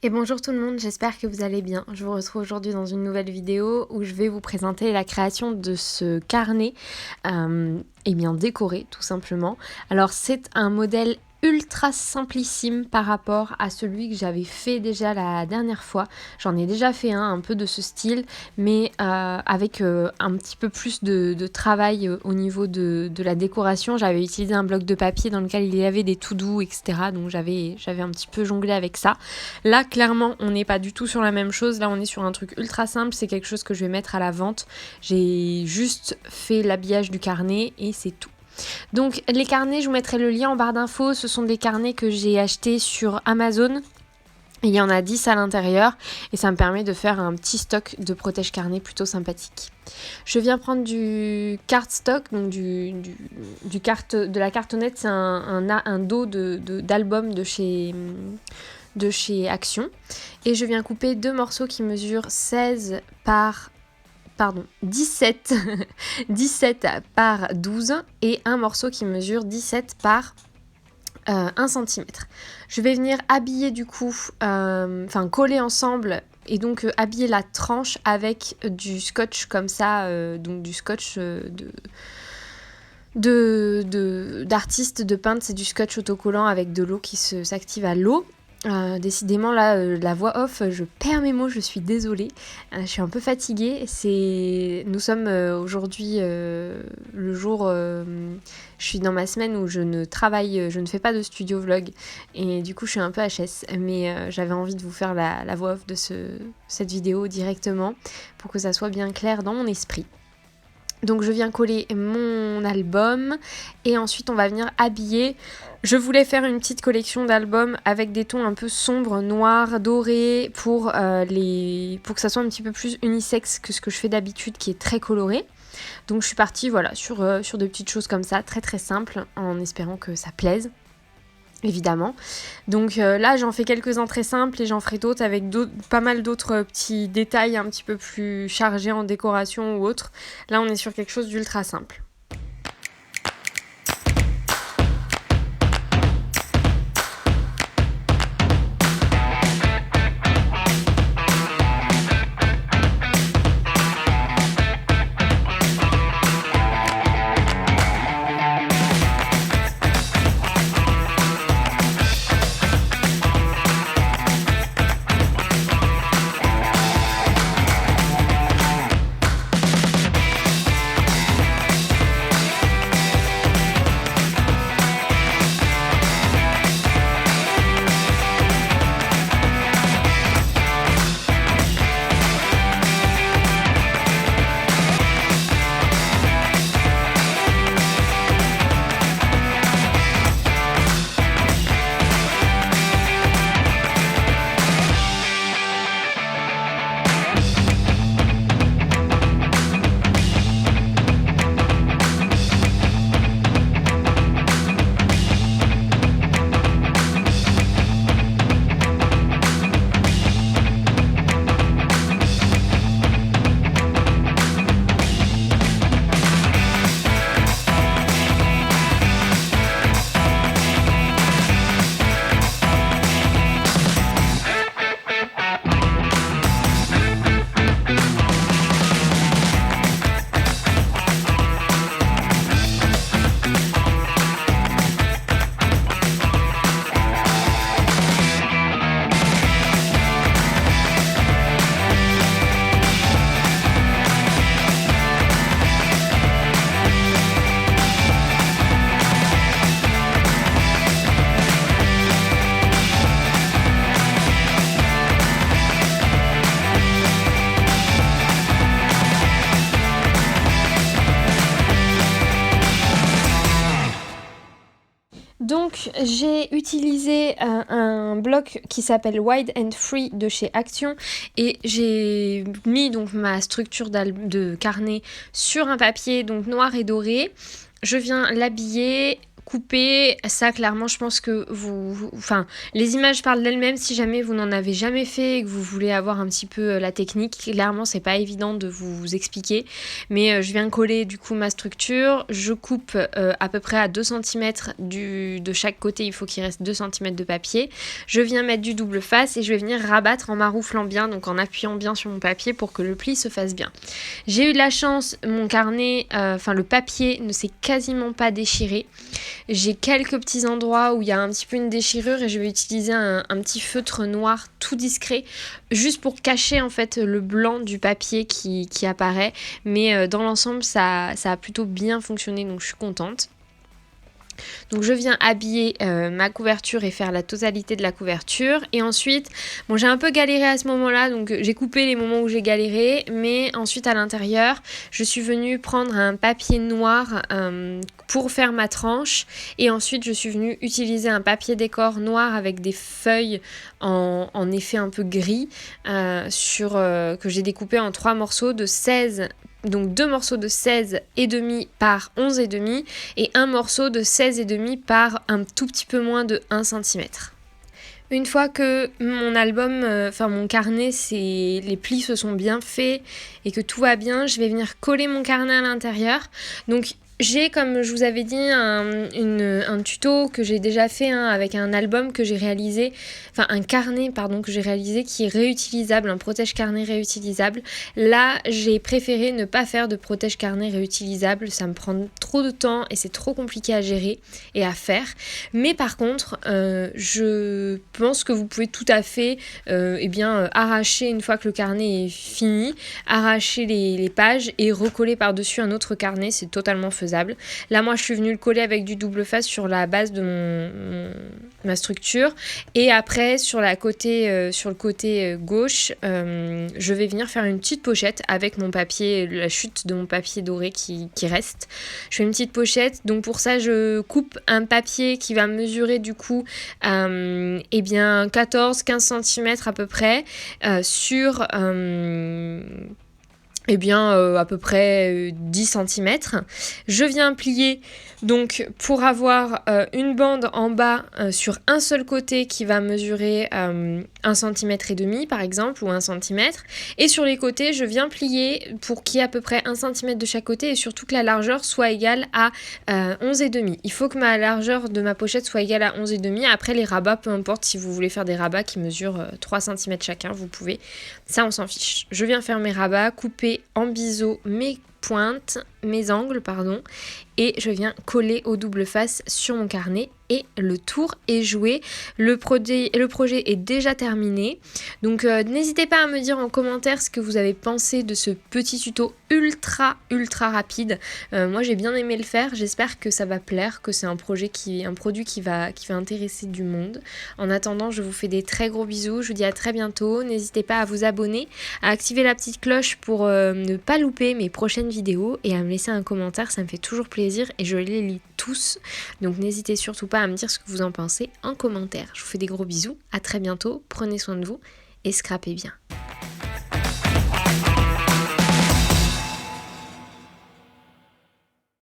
Et bonjour tout le monde, j'espère que vous allez bien. Je vous retrouve aujourd'hui dans une nouvelle vidéo où je vais vous présenter la création de ce carnet décoré tout simplement. Alors c'est un modèle ultra simplissime par rapport à celui que j'avais fait déjà la dernière fois. J'en ai déjà fait un peu de ce style, mais avec un petit peu plus de travail au niveau de la décoration. J'avais utilisé un bloc de papier dans lequel il y avait des to-do, etc. Donc j'avais un petit peu jonglé avec ça. Là, clairement, on n'est pas du tout sur la même chose. Là, on est sur un truc ultra simple. C'est quelque chose que je vais mettre à la vente. J'ai juste fait l'habillage du carnet et c'est tout. Donc les carnets, je vous mettrai le lien en barre d'infos. Ce sont des carnets que j'ai achetés sur Amazon. Il y en a 10 à l'intérieur et ça me permet de faire un petit stock de protège-carnet plutôt sympathique. Je viens prendre du cardstock, donc de la cartonnette. C'est un dos d'album de chez Action. Et je viens couper deux morceaux qui mesurent 17 17 par 12 et un morceau qui mesure 17 par 1 cm. Je vais venir habiller du coup, coller ensemble et donc habiller la tranche avec du scotch comme ça, donc du scotch d'artiste de peintre, c'est du scotch autocollant avec de l'eau qui s'active à l'eau. Décidément là, la voix off, je perds mes mots, je suis désolée, je suis un peu fatiguée. Nous sommes aujourd'hui le jour, je suis dans ma semaine où je ne fais pas de studio vlog et du coup je suis un peu HS, mais j'avais envie de vous faire la voix off de cette vidéo directement pour que ça soit bien clair dans mon esprit. Donc je viens coller mon album et ensuite on va venir habiller. Je voulais faire une petite collection d'albums avec des tons un peu sombres, noirs, dorés pour que ça soit un petit peu plus unisexe que ce que je fais d'habitude qui est très coloré. Donc je suis partie sur des petites choses comme ça, très très simples, en espérant que ça plaise. Évidemment. Donc là, j'en fais quelques-uns très simples et j'en ferai d'autres avec pas mal d'autres petits détails un petit peu plus chargés en décoration ou autre. Là, on est sur quelque chose d'ultra simple. Donc j'ai utilisé un bloc qui s'appelle Wide and Free de chez Action et j'ai mis donc ma structure de carnet sur un papier donc noir et doré. Je viens l'habiller, couper, ça clairement je pense que enfin les images parlent d'elles-mêmes. Si jamais vous n'en avez jamais fait et que vous voulez avoir un petit peu la technique, clairement c'est pas évident de vous expliquer, mais je viens coller du coup ma structure, je coupe à peu près à 2 cm de chaque côté, il faut qu'il reste 2 cm de papier, je viens mettre du double face et je vais venir rabattre en marouflant bien, donc en appuyant bien sur mon papier pour que le pli se fasse bien. J'ai eu de la chance, mon carnet, le papier ne s'est quasiment pas déchiré. J'ai quelques petits endroits où il y a un petit peu une déchirure et je vais utiliser un petit feutre noir tout discret juste pour cacher en fait le blanc du papier qui apparaît, mais dans l'ensemble ça a plutôt bien fonctionné, donc je suis contente. Donc je viens habiller ma couverture et faire la totalité de la couverture. Et ensuite, bon, j'ai un peu galéré à ce moment-là, donc j'ai coupé les moments où j'ai galéré. Mais ensuite à l'intérieur, je suis venue prendre un papier noir pour faire ma tranche. Et ensuite, je suis venue utiliser un papier décor noir avec des feuilles en effet un peu gris que j'ai découpé en 3 morceaux de 16. Donc 2 morceaux de 16,5 par 11,5 et un morceau de 16,5 par un tout petit peu moins de 1 cm. Une fois que mon album, mon carnet, les plis se sont bien faits et que tout va bien, je vais venir coller mon carnet à l'intérieur. Donc j'ai, comme je vous avais dit, un tuto que j'ai déjà fait avec un album que j'ai réalisé, un carnet que j'ai réalisé qui est réutilisable, un protège-carnet réutilisable. Là, j'ai préféré ne pas faire de protège-carnet réutilisable, ça me prend trop de temps et c'est trop compliqué à gérer et à faire. Mais par contre, je pense que vous pouvez tout à fait arracher une fois que le carnet est fini, arracher les pages et recoller par-dessus un autre carnet, c'est totalement faisable. Là, moi, je suis venue le coller avec du double face sur la base de ma structure. Et après, sur le côté gauche, je vais venir faire une petite pochette avec mon papier, la chute de mon papier doré qui reste. Je fais une petite pochette. Donc, pour ça, je coupe un papier qui va mesurer du coup 14-15 cm à peu près sur... à peu près 10 cm. Je viens plier donc pour avoir une bande en bas sur un seul côté qui va mesurer 1,5 cm par exemple ou 1 cm, et sur les côtés je viens plier pour qu'il y ait à peu près 1 cm de chaque côté et surtout que la largeur soit égale à 11,5. Il faut que ma largeur de ma pochette soit égale à 11,5. Après les rabats, peu importe, si vous voulez faire des rabats qui mesurent 3 cm chacun, vous pouvez, ça on s'en fiche. Je viens faire mes rabats, couper en biseau mes angles, et je viens coller au double face sur mon carnet et le tour est joué. Le projet est déjà terminé, donc n'hésitez pas à me dire en commentaire ce que vous avez pensé de ce petit tuto ultra rapide. Moi j'ai bien aimé le faire, j'espère que ça va plaire, que c'est un produit qui va intéresser du monde. En attendant, je vous fais des très gros bisous, je vous dis à très bientôt. N'hésitez pas à vous abonner, à activer la petite cloche pour ne pas louper mes prochaines vidéos et à me laisser un commentaire, ça me fait toujours plaisir et je les lis tous, donc n'hésitez surtout pas à me dire ce que vous en pensez en commentaire. Je vous fais des gros bisous, à très bientôt, prenez soin de vous et scrapez bien.